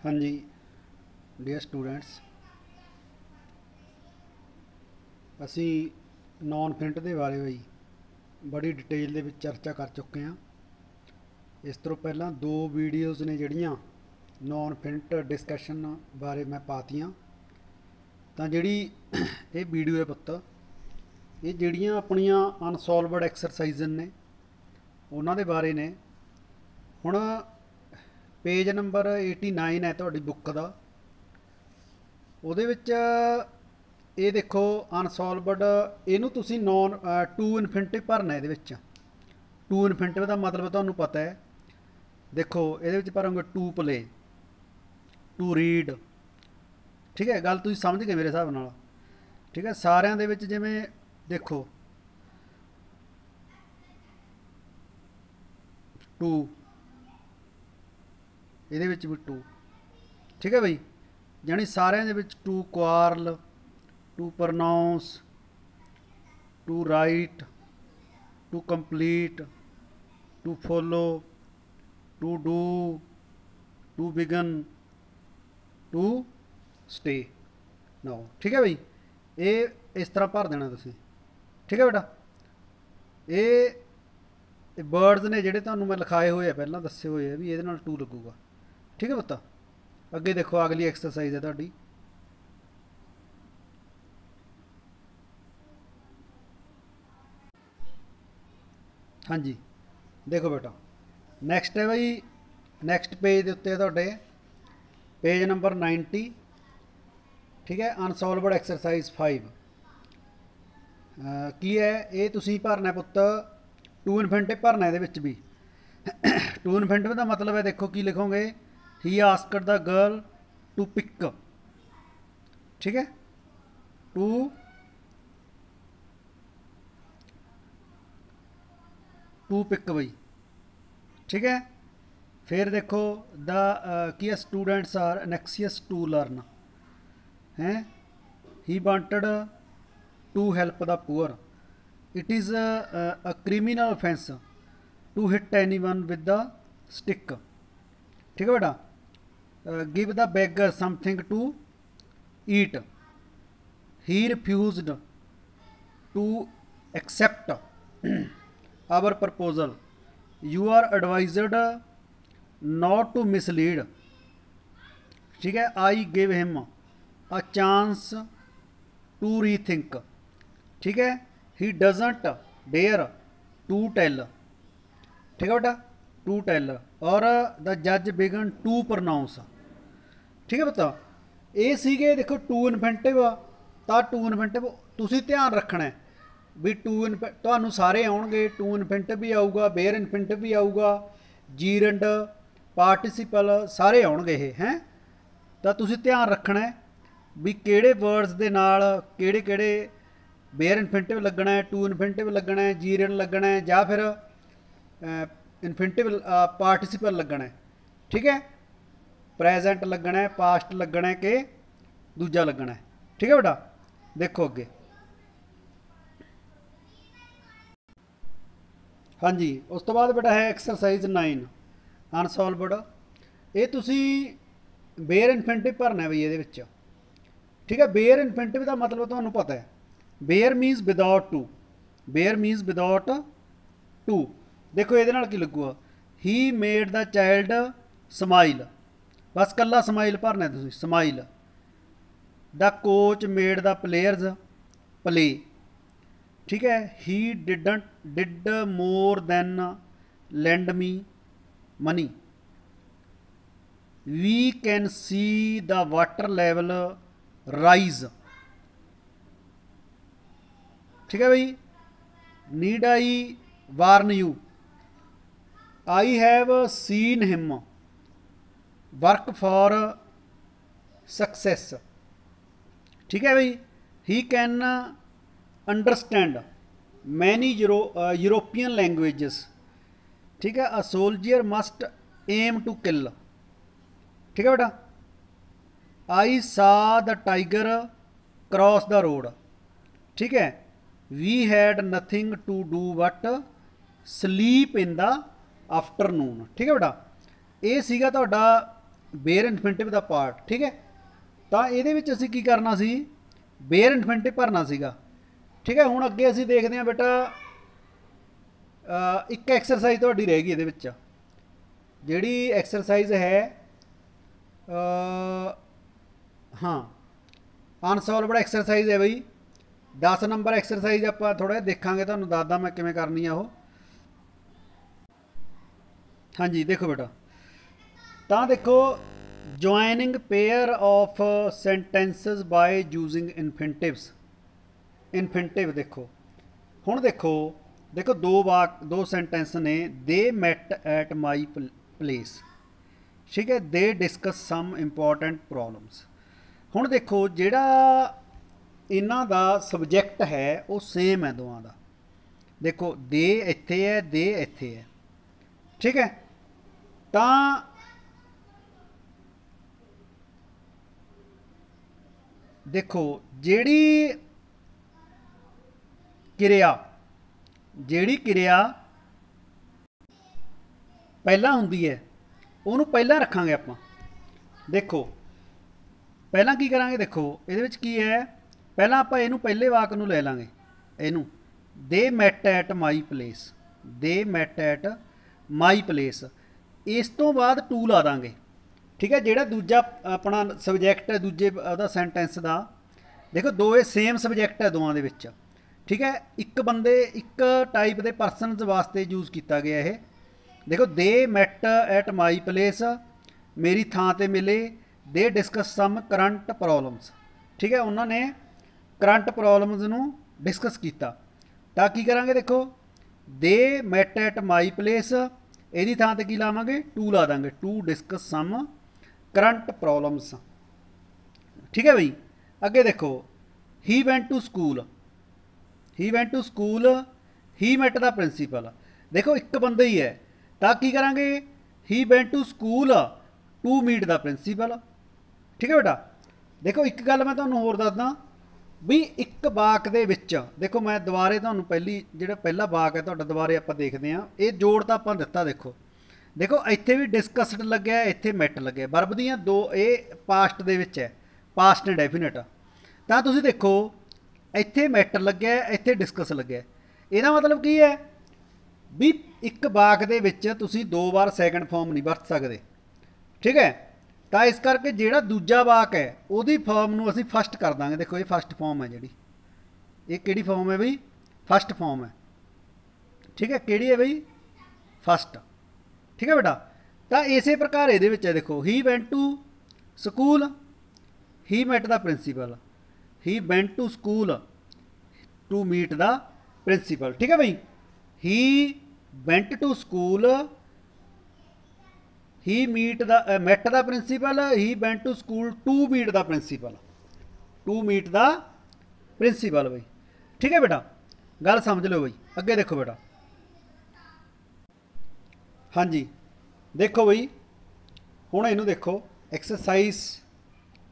हाँ जी dear students, असी non print के बारे में बड़ी डिटेल दे विच चर्चा कर चुके हैं। इस तो पहला दो वीडियोज़ ने जड़ियाँ नॉन प्रिंट डिस्कशन बारे मैं पातियाँ। तो जिहड़ी ये वीडियो है पुत्त, ये जड़ियाँ अपनियाँ अनसॉल्वड एक्सरसाइज ने उन्हां दे बारे ने। हुण पेज नंबर 89 है तुहाडी बुक का, ਉਹਦੇ ਵਿੱਚ ਇਹ देखो अनसॉल्वड ਇਹਨੂੰ ਤੁਸੀਂ नॉन टू इनफिनिटिव भरना। ਇਹਦੇ ਵਿੱਚ टू इनफिनिटिव का मतलब ਤੁਹਾਨੂੰ पता है। देखो ਇਹਦੇ ਵਿੱਚ ਭਰਾਂਗੇ टू प्ले, टू रीड। ठीक है, गल ਤੁਸੀਂ समझ गए मेरे हिसाब नाल। ठीक है, सारिਆਂ ਦੇ ਵਿੱਚ ਜਿਵੇਂ देखो टू, ਇਹਦੇ ਵਿੱਚ भी टू। ठीक है बई, यानी सारिਆਂ ਦੇ ਵਿੱਚ to quarrel, to pronounce, to write, to complete, to follow, to do, to begin, to stay now. ठीक है बई, ये इस तरह भर देना तुसीं। ठीक है बेटा, ये वर्ड्स ने जिहड़े तुहानूं मैं लिखाए हुए पहलां दस्से हुए भी इहदे नाल टू लगूगा। ठीक है पुत्त, अगे देखो अगली एक्सरसाइज है तुहाडी। हाँ जी देखो बेटा, नैक्सट है बई, नैक्सट पेज के उत्ते तुहाडे पेज नंबर 90। ठीक है, अनसॉल्वड एक्सरसाइज 5 की है ये तुसीं भरना पुत्त टू इनफिनिटिव भरना। ਇਹਦੇ ਵਿੱਚ भी टू इनफिनिटिव का मतलब है, देखो की लिखोगे, he asked the girl to pick. ठीक है, टू पिक बई। ठीक है, फिर देखो द की students are anxious to learn हैं। He wanted to help the poor. It is a criminal offence to hit any one with the stick. ठीक है बेटा, give the beggar something to eat. He refused to accept our proposal. You are advised not to mislead. ठीक है, I give him a chance to rethink. ठीक है, he doesn't dare to tell. ठीक है बेटा, टू टेल। और the जज begin to pronouns. ठीक है बता, ये सीगे देखो टू इनफिनिटिव। तो टू इनफिनिटिव तुसीं ध्यान रखना है भी टू तुहानूं सारे आउणगे। टू इनफिनिटिव भी आऊगा, बेयर इनफिनिटिव भी आऊगा, जीरंड, पार्टिसिपल सारे आउणगे ये हैं। तो तुसीं ध्यान रखना है भी किहड़े वर्ड्स दे नाल किहड़े किहड़े बेयर इनफिनिटिव लगना है, टू इनफिनिटिव लगना है, जीरंड लगना है, या फिर इनफिनिटिव पार्टिसिपल लगना है। ठीक है, प्रेजेंट लगना है, पास्ट लगना है कि दूजा लगना है। ठीक है बेटा, देखो अगे। हाँ जी, उस तो बाद बेटा है एक्सरसाइज 9 अनसॉल्वड। ये तुसी बेयर इनफिनिटिव भरना है बई ये विच। ठीक है, बेयर इनफिनिटिव का मतलब तुहानूं पता है, bare means without to. Bare means without to. देखो ये नाल की लगूगा, he made the child smile. बस कल्ला स्माइल भरना है तुसीं, smile. The coach made the players play. ठीक है, he did more than lend me money. We can see the water level rise. ठीक है भाई, need I warn you. I have seen him work for success. ठीक है भाई, he can understand many European languages. ठीक है, a soldier must aim to kill. ठीक है बेटा, I saw the tiger cross the road. ठीक है, we had nothing to do but sleep in the afternoon. ठीक है बेटा, ये सीगा तुहाडा बेयर इन्फिनिटिव का पार्ट, ठीक है। तो ये असी की करना सी, बेयर इन्फिनिटिव भरना सीगा, ठीक है। हुण अगे असी देखते हैं बेटा एक एक्सरसाइज तुहाडी रह गई ये, जिहड़ी एक्सरसाइज है हाँ अनसॉल्वड एक्सरसाइज है बई 10 नंबर एक्सरसाइज आप थोड़ा देखा, तुहानूं दसदा मैं किवें करनी है वो। हाँ जी देखो बेटा, तो देखो joining pair of sentences by using infinitives. Infinitive देखो हुण देखो देखो दो सेंटेंस ने, they met at my place, ठीक है, they discuss some important problems. हुण देखो जिहड़ा इन्हां दा सबजैक्ट है वो सेम है दोवां दा, देखो दे इत्थे है, दे इत्थे है, ठीक है। तां देखो जिहड़ी किरिया पहला हुंदी है उहनूं पहला रखांगे आपां। देखो पहला की करांगे, देखो इहदे विच की है, पहला आपां इहनूं पहले वाक नूं ले लांगे, इहनूं they met at my place, they met at my place. इस तो बाद टू ला दांगे, ठीक है। जिहड़ा दूजा अपना सबजैक्ट है दूजे उहदा सेंटेंस दा, देखो दो ये सेम सबजैक्ट है दोवां दे विच, ठीक है। एक बंदे एक टाइप के परसनस वास्ते यूज़ किया गया है। देखो they met at my place, मेरी थां ते मिले, they discuss some current problems, ठीक है। उन्होंने करंट प्रॉब्लम्स नूं डिस्कस किया, तो की करांगे, देखो they met at my place, यदी थां ते की लावांगे, टू ला देंगे, to discuss some current problems, ठीक है बई। अगे देखो he went to school, he went to school, he met the principal, देखो एक बंदा ही है, तो की करांगे, he went to school to meet the principal, ठीक है बेटा। देखो एक गल मैं तुहानूं होर दसदा भी, एक वाक दे विच देखो मैं दुबारे तुहानूं पहली जिहड़ा पहला वाक है तुहाडा दुबारे आपां देखदे हां, ये जोड़ तां आपां दित्ता, देखो देखो इत्थे भी डिस्कस्ड लग्गिआ, इत्थे मैट लग्गिआ, वर्ब दीआं दो ये पास्ट दे विच है, पास्ट इंडेफिनिट, तां तुसीं देखो इत्थे मैट लग्गिआ, इत्थे डिस्कस लग्गिआ, इहदा मतलब की है भी एक वाक दे विच तुसीं दो बार सैकेंड फॉर्म नहीं वरत सकदे, ठीक है। तो इस करके जिहड़ा दूजा वाक है उहदी फॉर्म नूं असीं फस्ट कर दांगे, देखो ये फस्ट फॉर्म है जिहड़ी, ये किहड़ी फॉर्म है बई, फस्ट फॉर्म है, ठीक है। किहड़ी है बई, फस्ट, ठीक है बेटा। तो इस प्रकार ये है, देखो he went to school, he met the principal, he went to school to meet the principal, ठीक है बई। He went to school, he meet the met the principal, he went to school to meet the principal, to meet the principal बई, ठीक है बेटा। गल समझ लो बई। अगे देखो बेटा, हाँ जी देखो बई, हुण इनू देखो एक्सरसाइज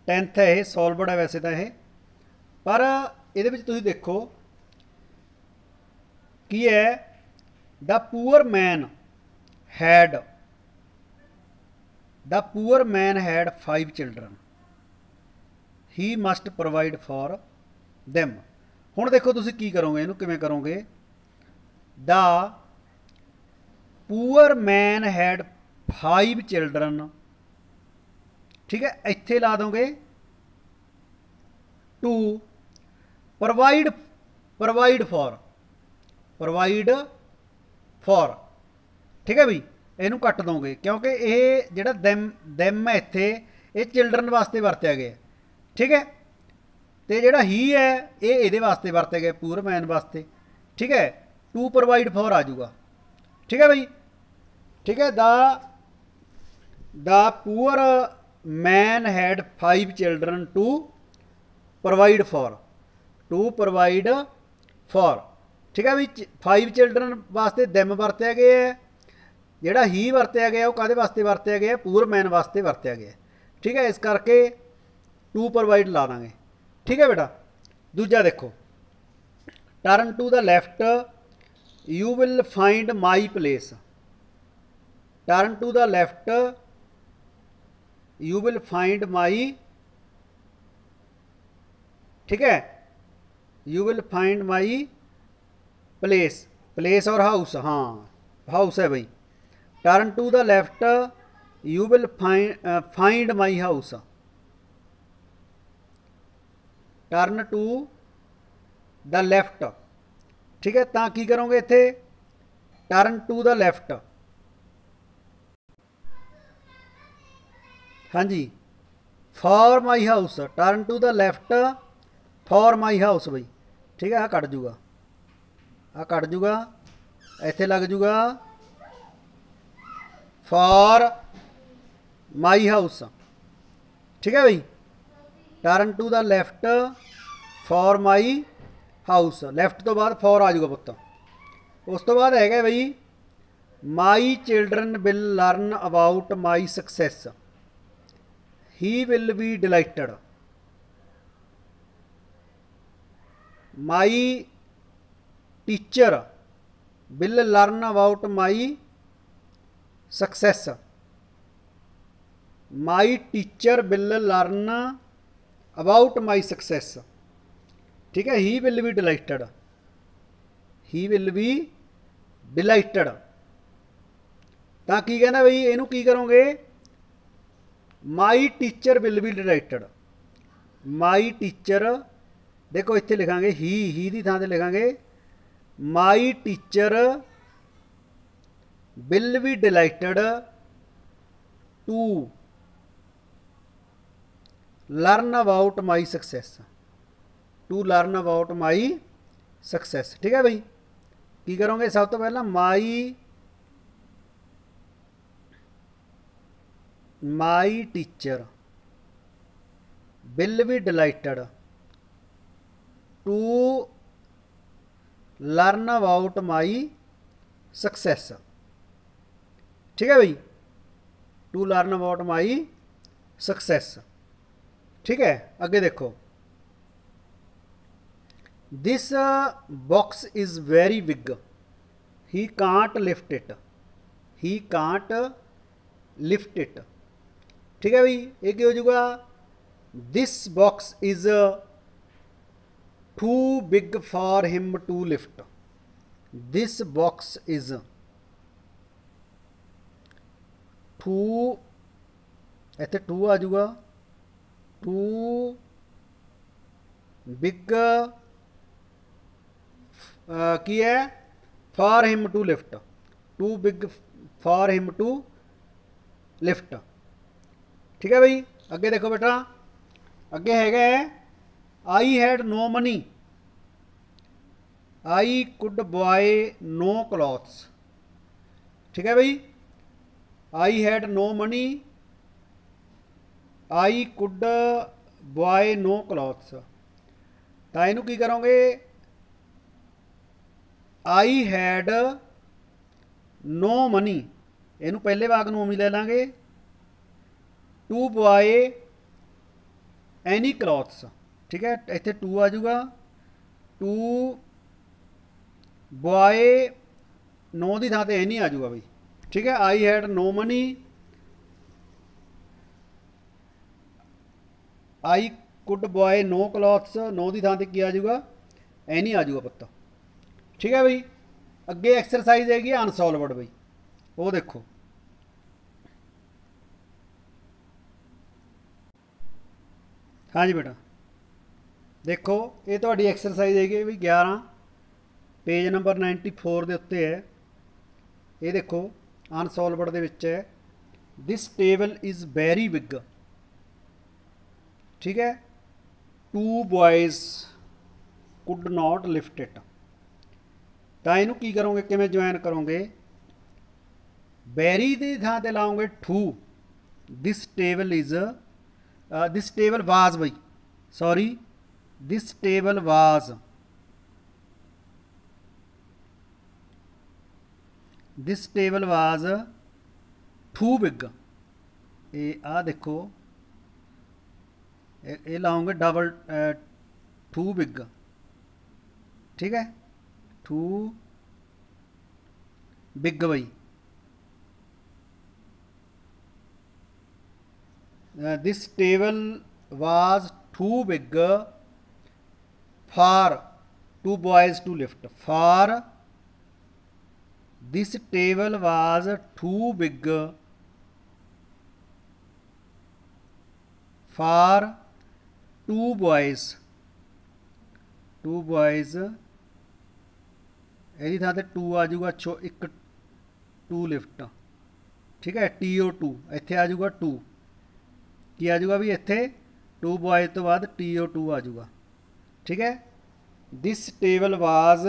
10th है, सॉल्वड है वैसे तो यह, पर ये तुसीं देखो की है, the poor man had, the poor man had 5 children, he must provide for them. हुण देखो तुसीं की करोगे, इनू किवें करोगे, the poor man had 5 children, ठीक है, इत्थे ला दोगे टू प्रोवाइड, प्रोवाइड फॉर, ठीक है बई, इनू कट दोगे क्योंकि ये जिहड़ा दैम है इत्थे ये चिल्ड्रन वास्ते वरत्या गया, ठीक है। तो जिहड़ा ही है ये इहदे वास्ते वरत्या गया, पुअर मैन वास्ते, ठीक है। टू प्रोवाइड फॉर आ जाऊगा, ठीक है बई, ठीक है। The poor man had 5 children to provide for, ठीक है बई। 5 चिल्ड्रन वास्ते दैम वरत्या गया है, जिहड़ा ही वरत्या गया वो काहदे वास्ते वरत्या गया, पुअर मैन वास्ते वरत्या गया, ठीक है। इस करके टू प्रोवाइड ला देंगे, ठीक है बेटा। दूजा देखो, turn to the left you will find my place, turn to the left you will find my, ठीक है, you will find my place, place और हाउस, हाँ हाउस है भाई। Turn to the left, you will find my house. Turn to the left, ठीक है, ਤਾਂ ਕੀ ਕਰੋਗੇ ਇੱਥੇ, टर्न टू द लेफ्ट, हाँ जी, for my house, turn to the left for my house भाई, ठीक है, आ कट जूगा, आ कट जूगा, इत्थे लग जूगा फॉर माई हाउस, ठीक है भाई। Turn to the left for my house, left तो बाद फॉर आ जाऊगा पुत्त। उस तो बाद है भाई my children will learn about my success, he will be delighted, my teacher will learn about my success, my teacher will learn about my success, ठीक है। He will be delighted, he will be delighted, तो की कहना बई इनू की करोगे, my teacher will be delighted, my teacher, देखो इत्थे लिखांगे ही दी थां ते लिखांगे my teacher will be delighted to learn about my success, to learn about my success, ठीक है भाई। की करोगे सब तो पहला my teacher will be delighted to learn about my success, ठीक है भाई, to learn about my success, ठीक है। अगे देखो, this box is very big, he can't lift it, he can't lift it, ठीक है भाई। ये क्या हो जाएगा, this box is too big for him to lift, this box is too, इत्थे टू आ जाऊगा, टू बिग की है for him to lift, too big for him to lift, ठीक है भाई। अगे देखो बेटा, अगे है I had no money, I could buy no clothes, ठीक है भाई। I had no money, I could buy no clothes, तो इनू की करोगे, आई हैड नो मनी, इनू पहले भाग नू उमी ले लांगे, टू बाय एनी क्लॉथ्स, ठीक है, इत्थे टू आ जाऊगा, टू बाय नो की थां ते एनी आ जाऊगा भाई, ठीक है। I had no money, I could buy no clothes, no की थां ते की आ जाऊगा, एनी आ जाऊगा पुत्त, ठीक है भाई। अगे एक्सरसाइज हैगी अनसॉल्वड भाई, वो देखो, हाँ जी बेटा, देखो ये तो एक्सरसाइज हैगी भी 11 पेज नंबर 94 के उत्ते है, ये देखो अनसॉल्वड दे विच है, this table is very big, ठीक है, two boys could not lift it, तो इनू की करोगे, किमें ज्वाइन करोगे, बैरी की थां ते लाओगे too, this table is, this table was भाई, sorry this table was, this table was too big, ये आ देखो, ये लाओगे डबल टू बिग, ठीक है, टू बिग भाई, this table was too big for two boys to lift. For this table was too big for two boys. Two boys, ਇਹਦੀ ਥਾਂ ਤੇ 2 ਆ ਜਾਊਗਾ, ਇੱਕ 2 ਲਿਫਟ, ਠੀਕ ਹੈ। TO2 ਇੱਥੇ ਆ ਜਾਊਗਾ 2, ਕੀ ਆ ਜਾਊਗਾ ਵੀ ਇੱਥੇ 2 ਬॉयਜ਼ ਤੋਂ ਬਾਅਦ TO2 ਆ ਜਾਊਗਾ, ਠੀਕ ਹੈ। This table was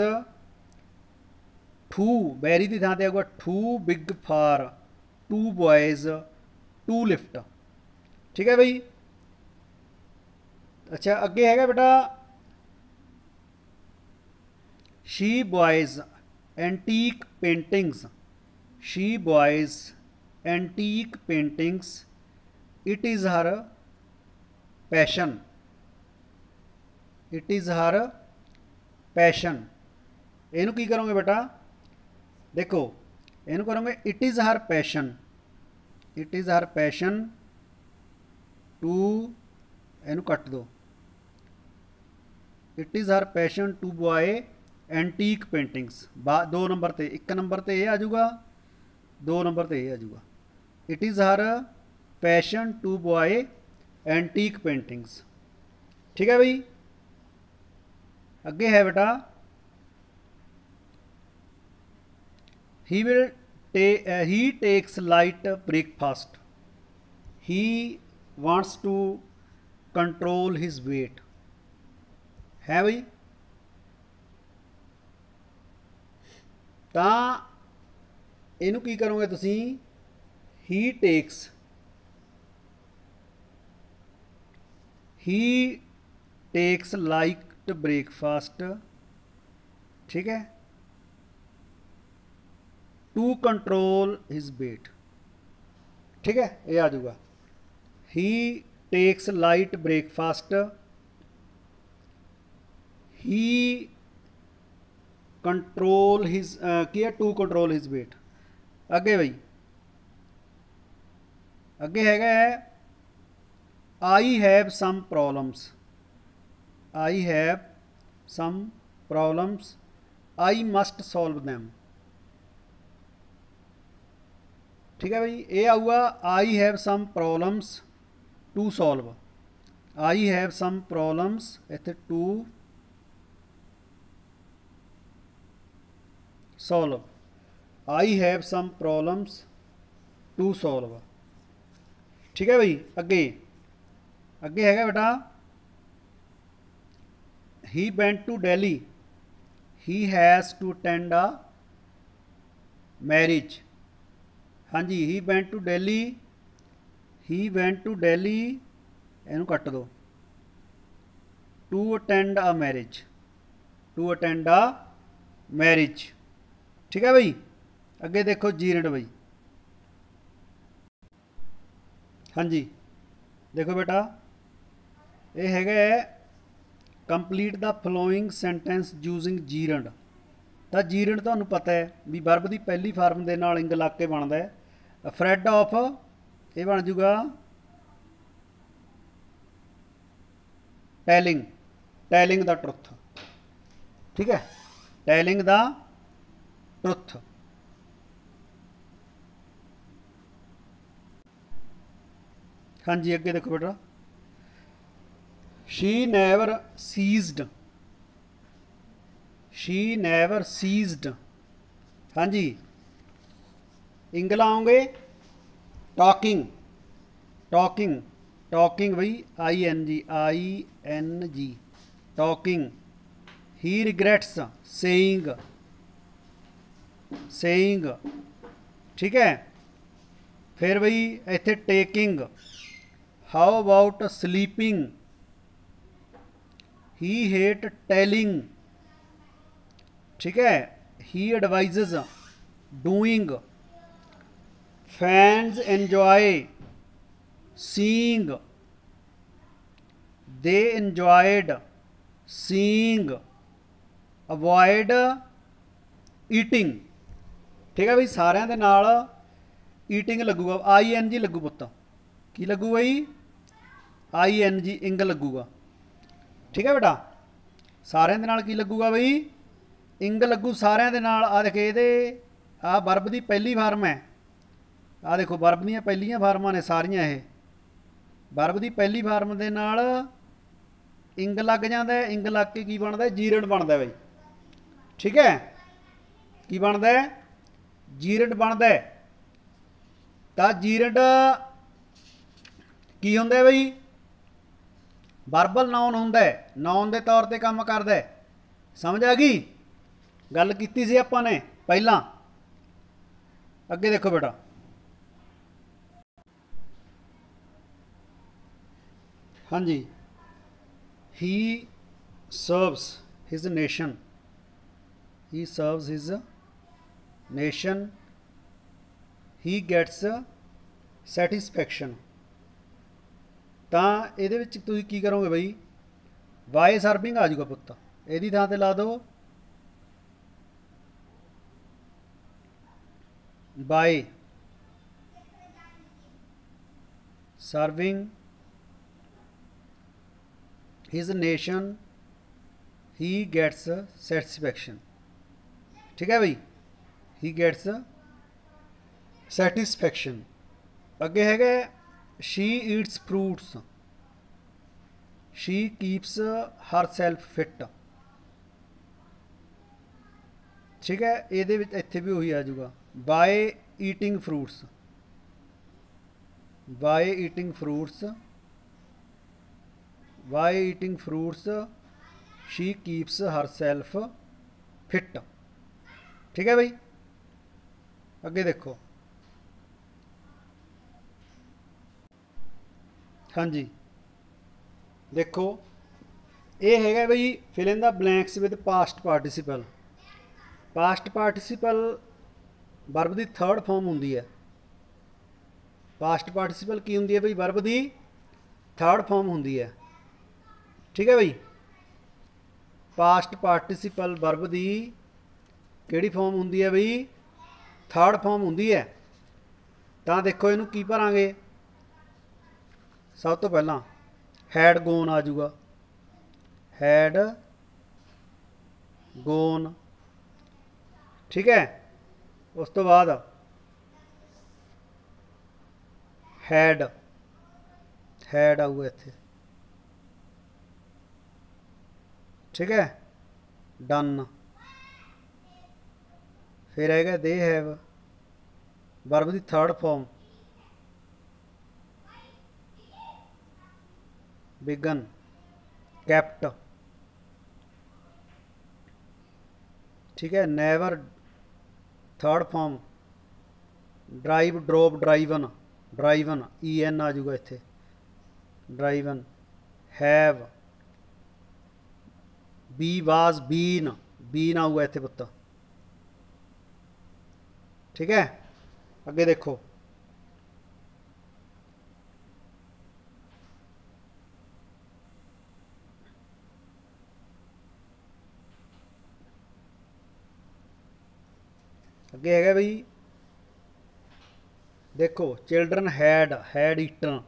too, very ਦੀ ਥਾਂ ਤੇ ਆਊਗਾ too big for two boys to lift, ਠੀਕ ਹੈ ਬਈ। ਅੱਛਾ ਅੱਗੇ ਹੈਗਾ ਬੇਟਾ she buys antique paintings. She buys antique paintings. It is her passion. It is her passion. ਇਹਨੂੰ ਕੀ ਕਰੋਗੇ ਬੇਟਾ, ਦੇਖੋ ਇਹਨੂੰ ਕਰੋਗੇ it is her passion. It is her passion to, ਇਹਨੂੰ ਕੱਟ ਦੋ, it is her passion to buy antique paintings. 2 number ते, 1 नंबर ते ये आ जाऊगा, 2 नंबर ते ये आ जाऊगा। It is her passion to buy antique paintings, ठीक है भाई। अगे है बेटा he takes light breakfast. He wants to control his weight, है भाई। ਤਾਂ ਇਹਨੂੰ ਕੀ ਕਰੋਗੇ ਤੁਸੀਂ, he takes light breakfast, ठीक है, to control his weight, ठीक है, ये आ जाऊगा। he takes light breakfast, he control his किया टू कंट्रोल हिज वेट। अगे भाई अगे हैगा है I have some problems. I have some problems, I must solve them, ठीक है भाई। ये आऊगा I have some problems to solve. I have some problems इत्थे to solve, I have some problems to solve, ठीक है भाई। अगे अगे हैगा बेटा he went to Delhi, he has to attend a marriage. हाँ जी, he went to Delhi, he went to Delhi, इनू कट दो, to attend a marriage, to attend a marriage, ठीक है भाई। अगे देखो जीरंड भाई, हाँ जी देखो बेटा ये है complete the flowing sentence using gerund. तो जीरंड तुहानू पता है भी वर्ब की पहली फार्म के नाल इंग लग के बनता है। फ्रैड ऑफ ये बन जूगा टेलिंग, टेलिंग द ट्रुथ, ठीक है, टेलिंग द ट्रुथ। हाँ जी अगे देखो बेटा she never ceased, she never ceased. हाँ जी इंग लाओगे टॉकिंग, टॉकिंग, टॉकिंग भाई ING talking. He regrets saying, saying, ठीक है। फिर भाई इत्थे taking, how about sleeping, he hate telling, ठीक है। He advises doing, fans enjoy seeing, they enjoyed seeing, avoid eating, ठीक है भाई। सारिਆਂ ਦੇ ਨਾਲ ईटिंग लगूगा ING लगू पुत्त, की लगू भाई ING इंग लगूगा। ठीक है बेटा, सारिਆਂ ਦੇ ਨਾਲ ਕੀ ਲੱਗੂਗਾ ਬਈ, इंग लगू सारिਆਂ ਦੇ ਨਾਲ। आ देख ਇਹਦੇ आ वर्ब की पहली फार्म है, आ देखो वर्ब ਦੀਆਂ ਪਹਿਲੀਆਂ ਫਾਰਮਾਂ ਨੇ ਸਾਰੀਆਂ ਇਹ। वर्ब की पहली फार्म ਦੇ ਨਾਲ इंग लग जाता है, इंग लग के की बनता है, जीरंड बनता है बई। ठीक है, की बनता है, जीरंड बनता है। तो जीरंड की होंगे बई, वर्बल नाउन होंगे, नाउन के तौर पर काम करता है। समझ आ गई गल की सी आपां ने पहला। अगे देखो बेटा, हाँ जी, he serves his nation, he serves his nation, he gets satisfaction. तो ये तुम की करोगे बई, वाई सर्विंग आ जाऊगा पुत्त, यदी थां ते ला दो by serving his nation he gets satisfaction. ठीक है भाई, ही गैट्स सैटिस्फैक्शन। अगे है she eats fruits, she keeps herself fit. ठीक है, ये इत्थे भी वही आ जाऊगा, by eating fruits, by eating fruits, by eating fruits she keeps herself fit. ठीक है भाई, अगे देखो, हाँ जी देखो, ये है बई fill in the blanks with past participle. Past participle verb की थर्ड फॉर्म होंगी है। पास्ट पार्टिसिपल की होंगी है बई, वर्ब की थर्ड फॉर्म होंगी है। ठीक है बई, पास्ट पार्टिसिपल वर्ब की किहड़ी फॉर्म होंगी है बई, थर्ड फॉर्म होंगी है। तो देखो इनू की भरांगे, सब तो पहला had gone uh जाऊगा, had gone. ठीक है, उस तो बाद हैड, हैड आऊगा इत्थे। ठीक है, डन। फिर है दे हैव, वर्ब की थर्ड फॉर्म बिगन, कैप्ट। ठीक है, never third form drive, drove, driven, driven EN आ जाऊगा इत्थे, driven. Have, be was been, been आऊगा इत्थे पुत्त। ठीक है, अगे देखो, अगे है बई देखो, children had, had eaten,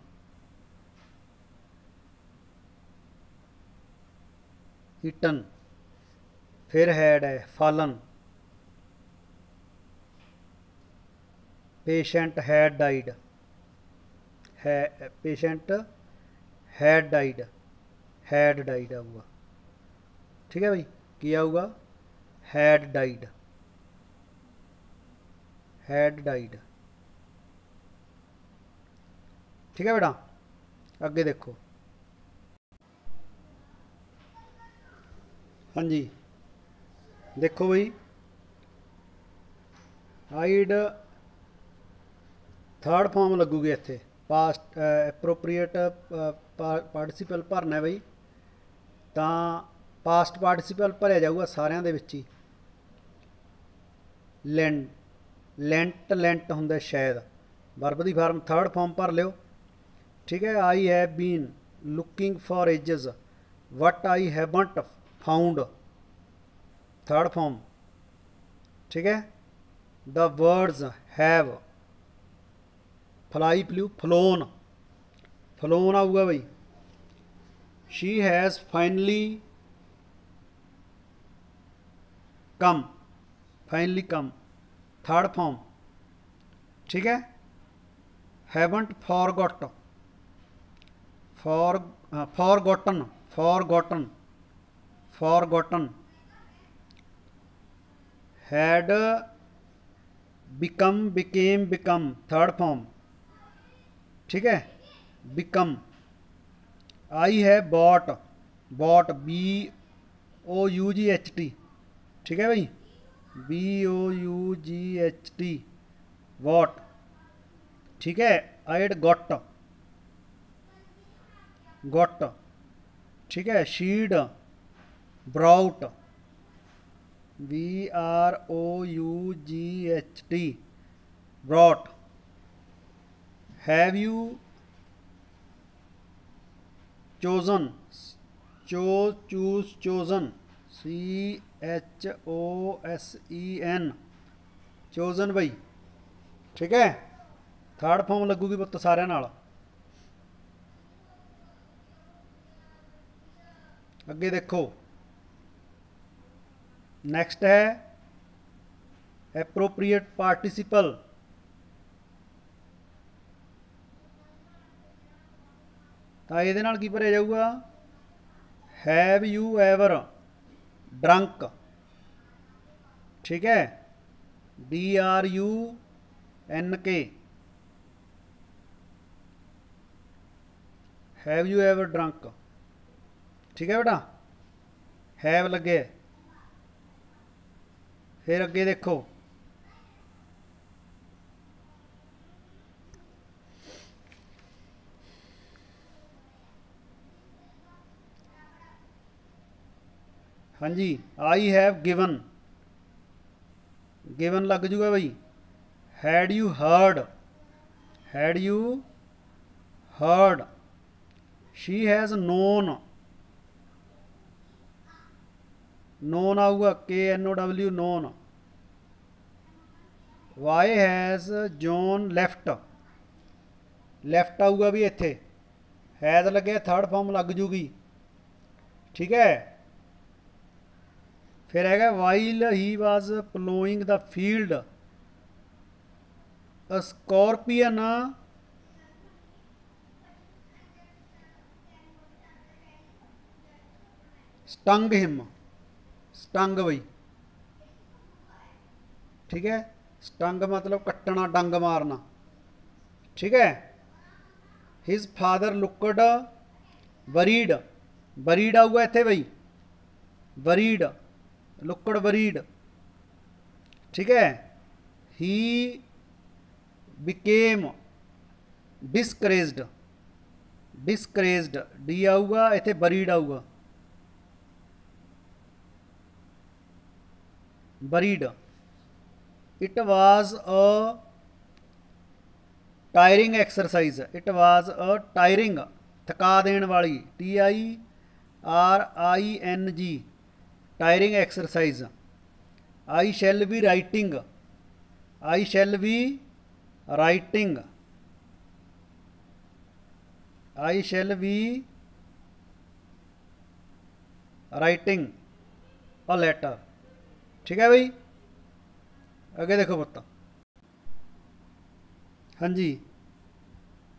eaten. फिर हैड है फॉलन, पेशेंट हैड डाइड, है patient had died, had died आऊगा। ठीक है भाई, की आऊगा, हैड डाइड, हैड डाइड। ठीक है बेटा, अगे देखो, हाँ जी देखो भाई, हाइड थर्ड फॉर्म लगूगी इत्थे, पास्ट एप्रोप्रीएट पार्टिसिपल भरना है बई। तो पास्ट पार्टिसिपल भरिया जाऊगा सारिਆਂ ਦੇ ਵਿੱਚ ही। लेंट, लेंट, लेंट होंगे शायद, वर्ब की फार्म थर्ड फॉर्म भर लियो। ठीक है, I have been looking for ages, but I haven't found, third form. ठीक है, the words have, fly flew, flown, flown आऊगा बई, she has finally come, finally come, third form, ठीक है। Haven't forgot, forgotten, forgotten, forgotten. Had become, became, become, third form, ठीक है। Become. आई है bot, bot, BOUGHT, ठीक है भाई, BOUGHT, वॉट, ठीक है। आइड गॉट, गॉट, ठीक है। शीड brought, BROUGHT, brought. Have you chosen, choose, chosen, CHOSEN, chosen भाई, ठीक है। थर्ड फॉर्म लगूगी पुत्त सारे नाल। अगे देखो, नैक्सट है एप्रोप्रीएट पार्टिसिपल। तो ये की भरिया जाऊगा, हैव यू एवर ड्रंक, ठीक है, DRUNK, have you ever drunk, ठीक है बेटा, हैव लगे। फिर अगे देखो, हाँ जी, आई हैव गिवन, गिवन लग जूगा भाई। Had you heard, had you heard. She has known, known आऊगा, KNOW, known. Why has John left, left आऊगा भी इत्थे, हैज़ लगे थर्ड फॉर्म लग जूगी, ठीक है। फिर है while he was ploughing the field, a scorpion stung him, stung भाई, ठीक है। स्टंग मतलब कट्टना, डंग मारना, ठीक है। His father looked worried, worried आऊगा इत्थे भाई, वरीड, लुकड वरीड, ठीक है। ही बिकेम डिसकरेज्ड, डिसकरेज्ड, डी आऊगा इत्थे, वरीड आऊगा, worried. It was a tiring exercise, it was a tiring, थका देने वाली, TIRING, tiring exercise. I shall be writing, I shall be writing, I shall be writing a letter, ठीक है भाई। अगे देखो पुत्त, हाँ जी,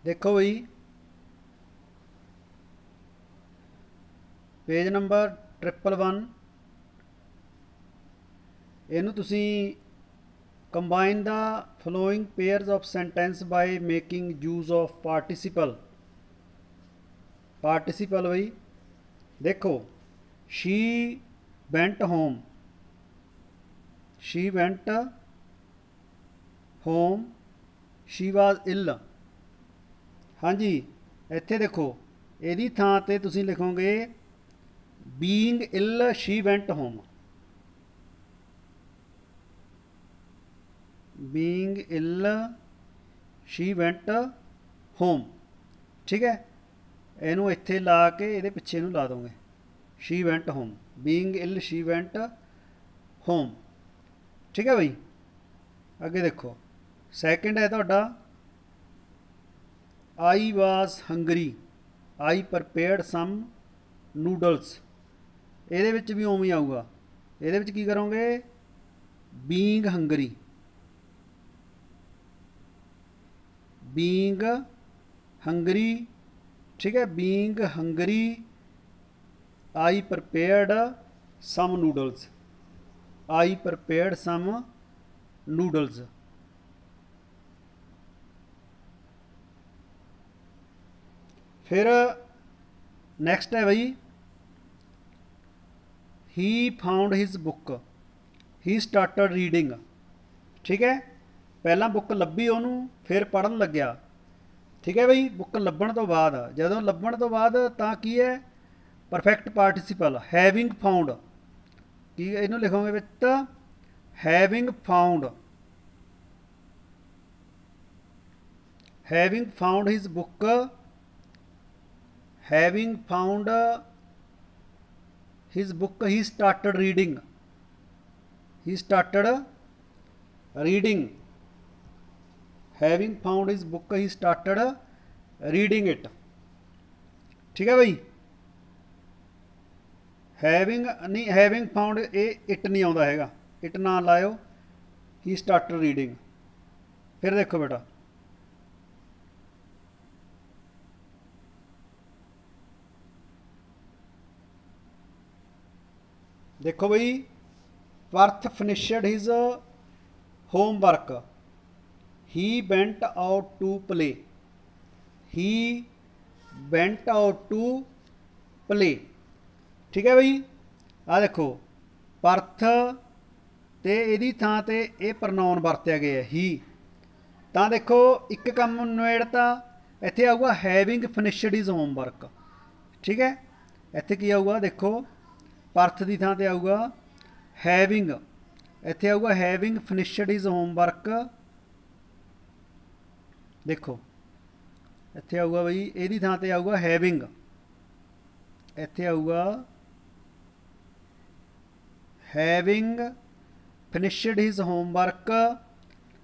देखो भाई, पेज नंबर 111, इनू तुसी combine the following pairs of sentence by making use of participle, participle भाई। देखो, she went home, she went home, she was ill. हाँ जी, इत्थे देखो, यदी थां ते तुसी लिखोगे being ill she went home, being ill she went home, ठीक है। इनू इत्थे ला के ये पिछे इनू ला दोगे, she went home, being ill she went home, ठीक है भाई। अगे देखो, सैकेंड है तुहाडा, I was hungry, I prepared some noodles, ਇਹਦੇ ਵਿੱਚ ਵੀ ਉਵੇਂ ਹੀ ਆਊਗਾ। ਇਹਦੇ ਵਿੱਚ ਕੀ ਕਰੋਗੇ, ਬੀਇੰਗ ਹੰਗਰੀ, ਬੀਇੰਗ ਹੰਗਰੀ, ठीक है, being hungry I prepared some noodles, I prepared some noodles. फिर नेक्स्ट है भाई, he found his book, he started reading, ठीक है, पहला बुक लभी उन्होंने, फिर पढ़न लग्या, ठीक है बई, बुक लभण तो बाद, जदों लभण तो बाद तां की है, परफेक्ट पार्टिसिपल हैविंग फाउंड, की इनू लिखोगे which having found, having found his book, having found his book he started reading, he started reading, having found his book he started reading it, ठीक है भाई। हैविंग नहीं, हैविंग फाउंड ये it नहीं आता हैगा, इट ना लाओ, ही स्टार्टड रीडिंग। फिर देखो बेटा, देखो भाई, Parth finished his homework, he went out to play, he went out to play, ठीक है भाई। आ देखो पर्थ ते इहदी थां ते ये प्रनाउन वरत्या गया ही, तां देखो एक काम नवेड़ता, इत्थे आऊगा हैविंग फिनिशड हिज होमवर्क, ठीक है, इत्थे की आऊगा देखो, पर्थ दी थां ते आऊगा हैविंग, इत्थे आऊगा हैविंग फिनिशड हिज होमवर्क, देखो इत्थे आऊगा बई, इहदी थां ते आऊगा हैविंग, इत्थे आऊगा हैविंग फिनिशड हिज होमवर्क,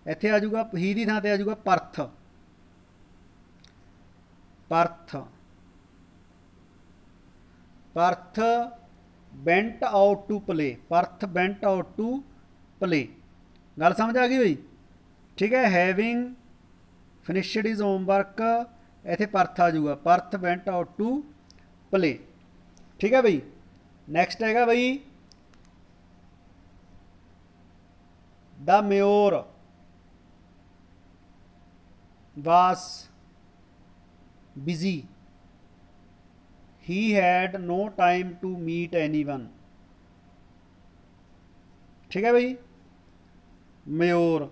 इत्थे आ जाऊगा ही दी थां ते आ जाऊगा Parth, Parth, Parth went out to play, Parth went out to play, गल समझ आ गई बई, ठीक है। हैविंग फिनिशड हिज होमवर्क, इत्थे पर्थ आ जाऊगा, Parth went out to play, ठीक है बई। नैक्सट हैगा बई, the mayor was busy, he had no time to meet anyone, ठीक है बई। मेयर,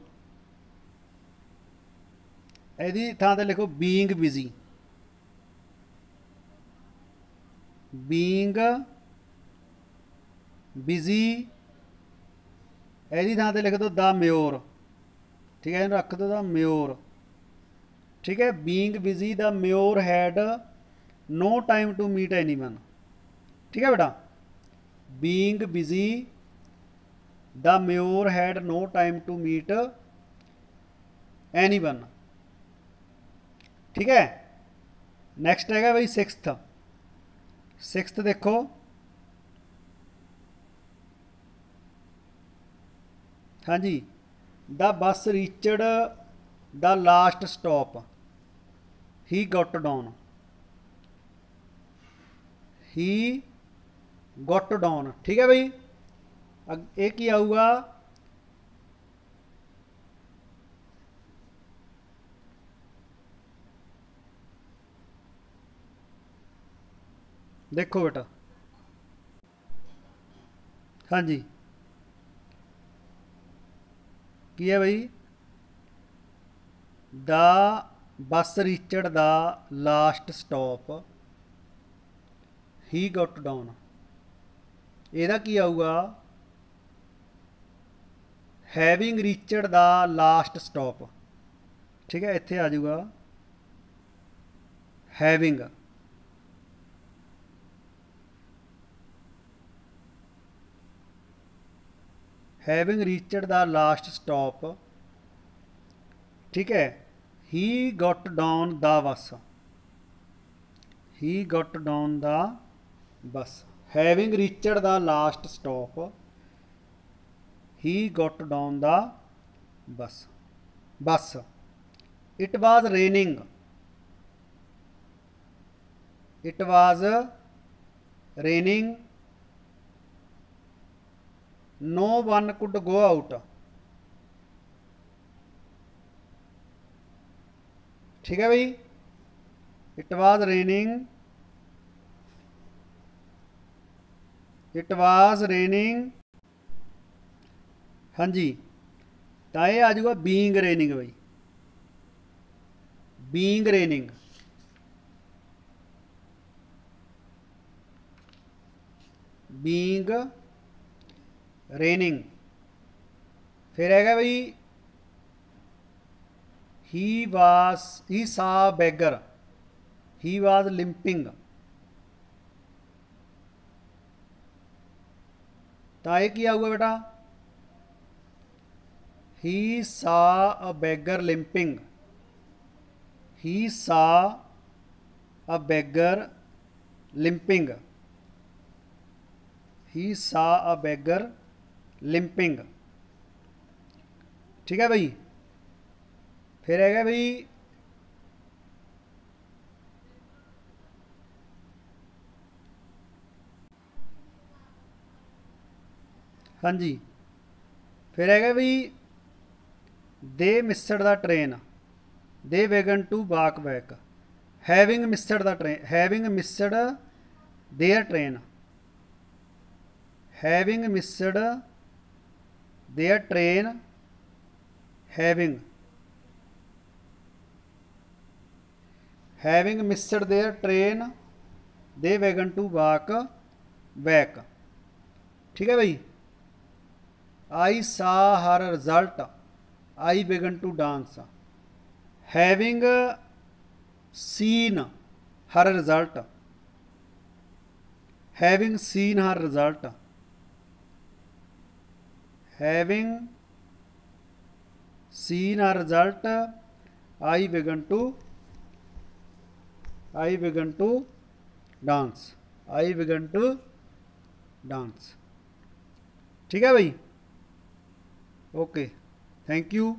ਇਹਦੀ ਥਾਂ ਤੇ ਲਿਖੋ ਬੀਇੰਗ ਬਿਜ਼ੀ, ਬੀਇੰਗ ਬਿਜ਼ੀ, ਇਹਦੀ ਥਾਂ ਤੇ ਲਿਖ ਦੋ ਦ ਮੇयर, ठीक है, ਇਹਨੂੰ ਰੱਖ ਦੋ ਦ ਮੇयर, ठीक है। Being busy the mayor had no time to meet anyone, ठीक है बेटा। Being busy the mayor had no time to meet anyone, ठीक है। नैक्सट है भाई सिक्स्थ, सिक्स्थ देखो, हाँ जी, the bus reached the last stop, he got down, he got down, ठीक है भाई। ये की आऊगा, देखो बेटा, हाँ जी, की है भाई, the bus reached the last stop, he got down, ਇਹਦਾ ਕੀ ਆਊਗਾ, having reached the last stop, ठीक है। इत्थे आ जाऊगा having, having reached the last stop, ठीक है। He got down the bus, he got down the bus having reached the last stop he got down the bus बस it was raining it was raining no one could go out ठीक है भाई it was raining it was raining हाँ जी तो ये आ जाऊगा being raining भाई being raining being raining फिर है भाई ही सा बैगर ही वाज लिंपिंग तो ये की आऊगा बेटा ही सा अ बैगर लिंपिंग ही सा अ बैगर लिंपिंग ही सा अ बैगर लिंपिंग ठीक है भाई फिर है भाई हाँ जी फिर है भाई they missed the train they began to walk back having missed the train having missed their train having missed their train having missed their train they began to walk back ठीक है भाई I saw her result I began to dance having seen her result having seen her result having seen her result I began to dance I began to dance ठीक है भाई okay thank you